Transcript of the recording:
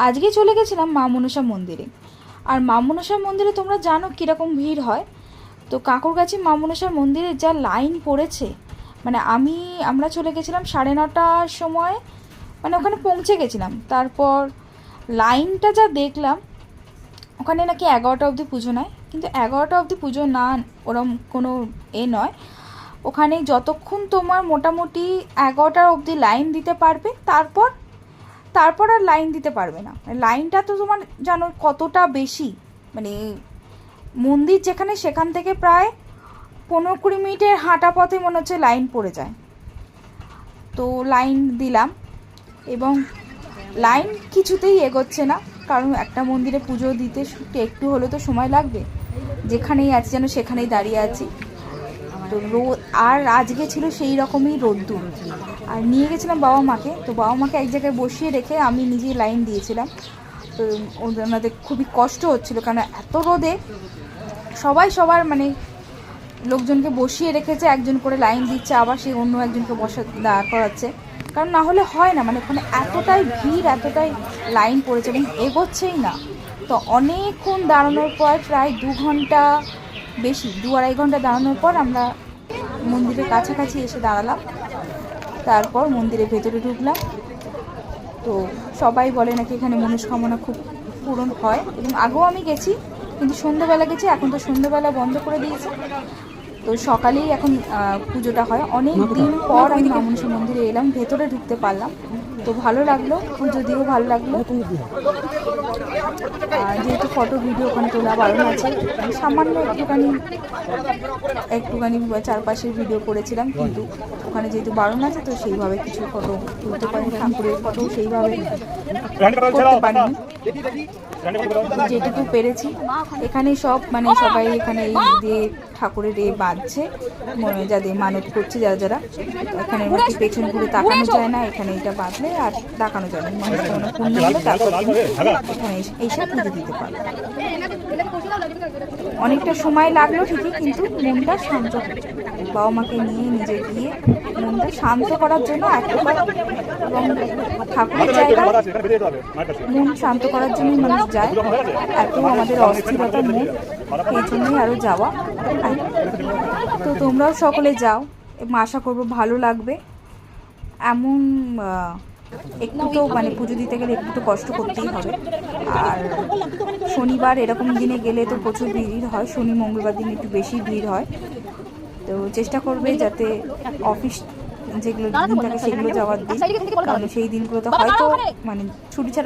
আজকে চলে গেছিলাম মা মনসা মন্দিরে। আর মা মনসা মন্দিরে তোমরা জানো কীরকম ভিড় হয়। তো কাকুরগাছি মা মনসার মন্দিরে যা লাইন পড়েছে, মানে আমরা চলে গেছিলাম 9:30টার সময়, মানে ওখানে পৌঁছে গেছিলাম। তারপর লাইনটা যা দেখলাম, ওখানে নাকি 11টা অবধি পুজো নেয়, কিন্তু 11টা অবধি পুজো না ওরম কোনো নয়। ওখানে যতক্ষণ তোমার মোটামুটি 11টা অবধি লাইন দিতে পারবে, তারপর আর লাইন দিতে পারবে না। লাইনটা তো তোমার জানো কতটা বেশি, মানে মন্দির যেখানে সেখান থেকে প্রায় 15-20 মিনিটের হাঁটা পথে মনে হচ্ছে লাইন পড়ে যায়। তো লাইন দিলাম এবং লাইন কিছুতেই এগোচ্ছে না, কারণ একটা মন্দিরে পুজো দিতে একটু হলেও তো সময় লাগবে। যেখানেই আছি যেন সেখানেই দাঁড়িয়ে আছি। তো আর আজকে ছিল সেই রকমই রোদ্দুর। আর নিয়ে গেছিলাম বাবা মাকে, তো বাবা মাকে এক জায়গায় বসিয়ে রেখে আমি নিজেই লাইন দিয়েছিলাম। তো ওনাদের খুবই কষ্ট হচ্ছিল, কারণ এত রোদে সবাই সবার মানে লোকজনকে বসিয়ে রেখেছে, একজন করে লাইন দিচ্ছে, আবার সেই অন্য একজনকে দাঁড় করাচ্ছে, কারণ না হলে হয় না। মানে ওখানে এতটাই ভিড়, এতটাই লাইন পড়েছে এবং এগোচ্ছেই না। তো অনেকক্ষণ দাঁড়ানোর পর, প্রায় 2 ঘন্টা বেশি, 2-2.5 ঘন্টা দাঁড়ানোর পর আমরা মন্দিরের কাছাকাছি এসে দাঁড়ালাম। তারপর মন্দিরের ভেতরে ঢুকলাম। তো সবাই বলে নাকি এখানে মনস্কামনা খুব পূরণ হয়, এবং আগেও আমি গেছি, কিন্তু সন্ধ্যেবেলা গেছি, এখন তো সন্ধ্যেবেলা বন্ধ করে দিয়েছে। তো সকালেই এখন পুজোটা হয়। অনেক দিন পর আমি মা মনসা মন্দিরে এলাম, ভেতরে ঢুকতে পারলাম, তো ভালো লাগলো, পুজো দিয়েও ভালো লাগলো। যেহেতু ফটো ভিডিও ওখানে তোলা বারণ আছে, সামান্য একটুখানি চারপাশের ভিডিও করেছিলাম, কিন্তু ওখানে যেহেতু বারণ আছে তো সেইভাবে কিছু ফটো তুলতে পারিনি, ঠাকুরের ফটো সেইভাবে করতে পারিনি, যেটুকু পেরেছি। এখানে সব মানে সবাই এখানে এই দিয়ে ঠাকুরের বাঁধছে, যাদের মানত করছে, যারা এখানে মধ্যে পেছন ঘুরে তাকানো যায় না, এখানে এটা বাঁধলে আর তাকানো যায় না, মনস্কামনা পূর্ণ হলে তারপর এখানে এসে পুজো দিতে পারবে। অনেকটা সময় লাগলো ঠিকই, কিন্তু মনটা শান্ত, বাবা মাকে নিয়ে নিজে গিয়ে মনটা শান্ত করার জন্য একবার, এবং ঠাকুরের জায়গায় মন শান্ত করার জন্যই মানুষ যায়। এত আমাদের অস্থিরতা মন, এই জন্যই আরও যাওয়া। তো তোমরাও সকলে যাও এবং আশা করবো ভালো লাগবে। এমন একটু তো মানে পুজো দিতে গেলে একটু তো কষ্ট করতেই হবে। আর শনিবার এরকম দিনে গেলে তো প্রচুর ভিড় হয়, শনি মঙ্গলবার দিন একটু বেশি ভিড় হয়। তো চেষ্টা করবে যাতে অফিস যেগুলো দিন থাকে সেগুলো যাওয়ার দিন, কারণ সেই দিনগুলোতে হয়তো মানে ছুটি ছাড়া